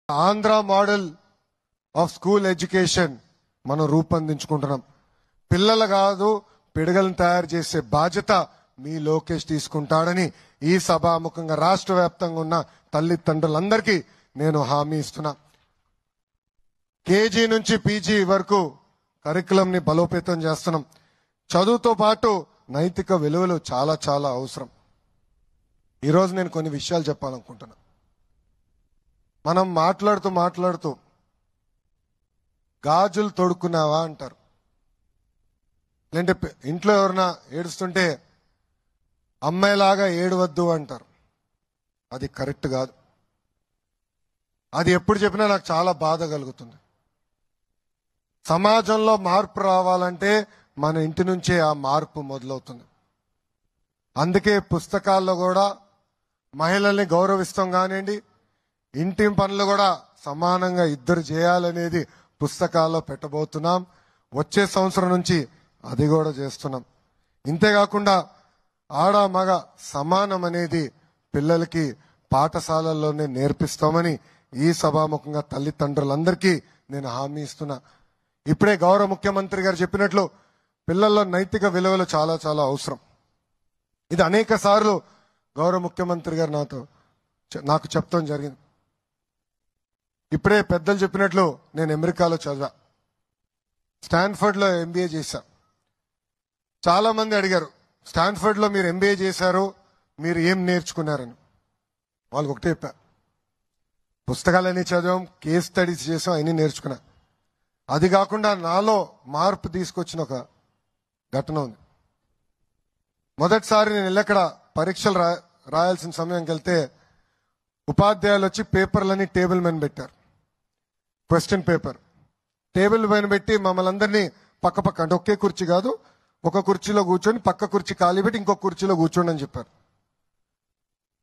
Andhra model of school education మనం రూపొందించుకుంటున్నాం. పిల్లలు కాదు పిడగలను తయారు చేసే బాధ్యత మీ లోకేష్ తీసుకుంటాడని ఈ సభాముఖంగా రాష్ట్ర వ్యాప్తంగా ఉన్న తల్లిదండ్రులందరికీ నేను హామీ ఇస్తున్నా. కేజీ నుంచి పీజీ వరకు కరికులం ని బలోపేతం చేస్తున్నాం. చదువుతో పాటు నైతిక విలువలు చాలా చాలా అవసరం. ఈరోజు నేను కొన్ని విషయాలు చెప్పాలనుకుంటున్నా. మనం మాట్లాడుతూ గాజులు తొడుక్కున్నావా అంటారు. లేదంటే ఇంట్లో ఎవరైనా ఏడుస్తుంటే అమ్మాయిలాగా ఏడవద్దు అంటారు. అది కరెక్ట్ కాదు. అది ఎప్పుడు చెప్పినా నాకు చాలా బాధ కలుగుతుంది. సమాజంలో మార్పు రావాలంటే మన ఇంటి నుంచే ఆ మార్పు మొదలవుతుంది. అందుకే పుస్తకాల్లో కూడా మహిళల్ని గౌరవిస్తాం కానివ్వండి, ఇంటి పనులు కూడా సమానంగా ఇద్దరు చేయాలనేది పుస్తకాల్లో పెట్టబోతున్నాం. వచ్చే సంవత్సరం నుంచి అది కూడా చేస్తున్నాం. ఇంతేకాకుండా ఆడ మగ సమానం అనేది పిల్లలకి పాఠశాలల్లోనే నేర్పిస్తామని ఈ సభాముఖంగా తల్లిదండ్రులందరికీ నేను హామీ ఇస్తున్నా. ఇప్పుడే గౌరవ ముఖ్యమంత్రి గారు చెప్పినట్లు పిల్లల్లో నైతిక విలువలు చాలా చాలా అవసరం. ఇది అనేక సార్లు గౌరవ ముఖ్యమంత్రి గారు నాకు చెప్తాం జరిగింది. ఇప్పుడే పెద్దలు చెప్పినట్లు నేను అమెరికాలో చదివా, స్టాన్ఫర్డ్ లో ఎంబీఏ చేశా. చాలా మంది అడిగారు, స్టాన్ఫర్డ్ లో మీరు ఎంబీఏ చేశారు, మీరు ఏం నేర్చుకున్నారని. వాళ్ళకి ఒకటే చెప్పా, పుస్తకాలన్నీ చదివాం, కేస్ స్టడీస్ చేసాం, అన్ని నేర్చుకున్నా. అది కాకుండా నాలో మార్పు తీసుకొచ్చిన ఒక ఘటన ఉంది. మొదటిసారి నేను ఎక్కడ పరీక్షలు రాయాల్సిన సమయంకి వెళ్తే ఉపాధ్యాయులు వచ్చి పేపర్లని టేబుల్ మీద పెట్టారు. క్వశ్చన్ పేపర్ టేబుల్ పైన పెట్టి మమ్మల్ని అందరినీ పక్క అంటే ఒకే కుర్చీ కాదు, ఒక కుర్చీలో కూర్చొని పక్క కుర్చీ ఖాళీ పెట్టి ఇంకొక కుర్చీలో కూర్చోండి అని చెప్పారు.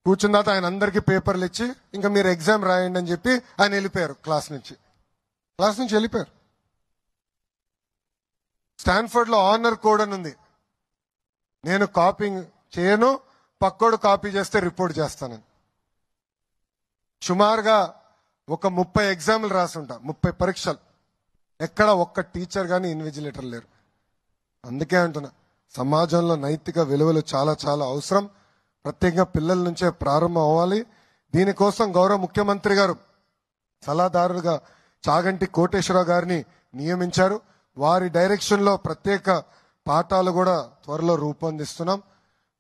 కూర్చున్న తర్వాత ఆయన అందరికీ పేపర్లు ఇచ్చి ఇంకా మీరు ఎగ్జామ్ రాయండి అని చెప్పి ఆయన వెళ్ళిపోయారు. క్లాస్ నుంచి వెళ్ళిపోయారు. స్టాన్ఫర్డ్ లో ఆనర్ కోడ్ అని ఉంది. నేను కాపీ చేయను, పక్కోడు కాపీ చేస్తే రిపోర్ట్ చేస్తానని. సుమారుగా ఒక 30 ఎగ్జామ్లు రాసుంటా, 30 పరీక్షలు. ఎక్కడ ఒక్క టీచర్ కానీ ఇన్విజిలేటర్ లేరు. అందుకే అంటున్నా, సమాజంలో నైతిక విలువలు చాలా చాలా అవసరం. ప్రత్యేకంగా పిల్లల నుంచే ప్రారంభం అవ్వాలి. దీనికోసం గౌరవ ముఖ్యమంత్రి గారు సలహాదారులుగా చాగంటి కోటేశ్వరరావు గారిని నియమించారు. వారి డైరెక్షన్ లో ప్రత్యేక పాఠాలు కూడా త్వరలో రూపొందిస్తున్నాం.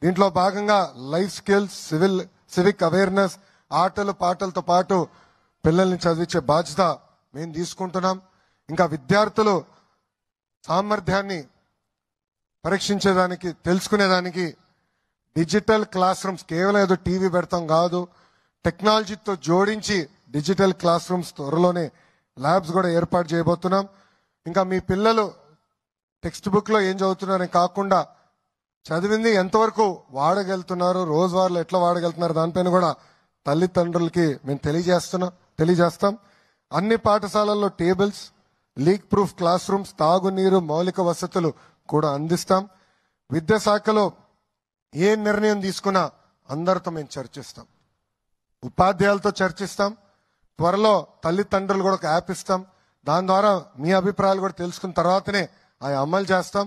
దీంట్లో భాగంగా లైఫ్ స్కిల్స్, సివిక్ అవేర్నెస్, ఆటలు పాటలతో పాటు పిల్లల్ని చదివించే బాధ్యత మేము తీసుకుంటున్నాం. ఇంకా విద్యార్థులు సామర్థ్యాన్ని పరీక్షించేదానికి, తెలుసుకునేదానికి డిజిటల్ క్లాస్ రూమ్స్, కేవలం ఏదో టీవీ పెడతాం కాదు, టెక్నాలజీతో జోడించి డిజిటల్ క్లాస్ రూమ్స్ త్వరలోనే ల్యాబ్స్ కూడా ఏర్పాటు చేయబోతున్నాం. ఇంకా మీ పిల్లలు టెక్స్ట్ బుక్ లో ఏం చదువుతున్నారని కాకుండా చదివింది ఎంతవరకు వాడగలుగుతున్నారు, రోజువారీలో ఎట్లా వాడగలుగుతున్నారు, దానిపైన కూడా తల్లిదండ్రులకి మేము తెలియజేస్తాం. అన్ని పాఠశాలల్లో tables, leak proof class rooms, తాగునీరు, మౌలిక వసతులు కూడా అందిస్తాం. విద్యాశాఖలో ఏ నిర్ణయం తీసుకున్నా అందరితో మేము చర్చిస్తాం, ఉపాధ్యాయులతో చర్చిస్తాం. త్వరలో తల్లిదండ్రులు కూడా ఒక యాప్ ఇస్తాం. దాని ద్వారా మీ అభిప్రాయాలు కూడా తెలుసుకున్న తర్వాతనే అవి అమలు చేస్తాం.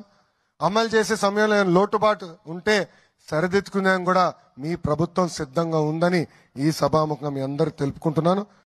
అమలు చేసే సమయంలో లోటుబాటు ఉంటే సరిదిద్దుకునే కూడా మీ ప్రభుత్వం సిద్ధంగా ఉందని ఈ సభాముఖంగా మీ అందరికి తెలుపుకుంటున్నాను.